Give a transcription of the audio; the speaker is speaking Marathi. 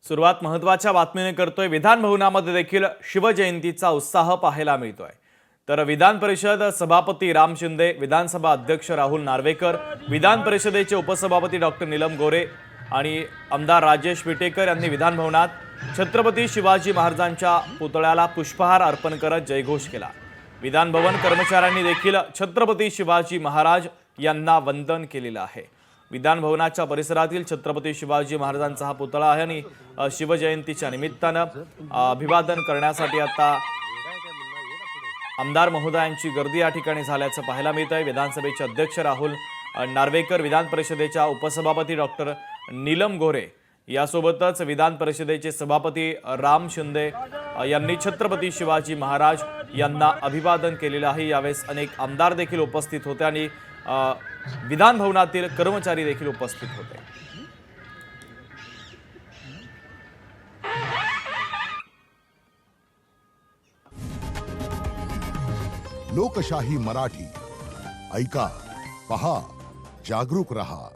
सुरुवात महत्त्वाच्या बातमीने करतोय। विधान भवनामध्ये देखील शिवजयंतीचा उत्साह पाहायला मिळतोय। तर विधान परिषद सभापती राम शिंदे, विधानसभा अध्यक्ष राहुल नार्वेकर, विधान परिषदेचे उपसभापती डॉक्टर नीलम गोरे आणि आमदार राजेश विटेकर यांनी विधान भवनात छत्रपती शिवाजी महाराजांच्या पुतळ्याला पुष्पहार अर्पण करत जयघोष केला। विधान भवन कर्मचाऱ्यांनी देखील छत्रपती शिवाजी महाराज यांना वंदन केलेलं आहे। विधान भवनाच्या परिसरातील छत्रपती शिवाजी महाराजांचा हा पुतळा आहे आणि शिवजयंतीच्या निमित्तानं अभिवादन करण्यासाठी आता आमदार महोदयांची गर्दी या ठिकाणी झाल्याचं पाहायला मिळत आहे। विधानसभेचे अध्यक्ष राहुल नार्वेकर, विधान परिषदेच्या उपसभापती डॉक्टर नीलम गोरे यासोबतच विधान परिषदेचे सभापती राम शिंदे यांनी छत्रपती शिवाजी महाराज यांना अभिवादन केलेलं आहे। यावेळेस अनेक आमदार देखील उपस्थित होते आणि विधान भवनातील कर्मचारी देखील उपस्थित होते। लोकशाही मराठी ऐका, पहा, जागरूक रहा।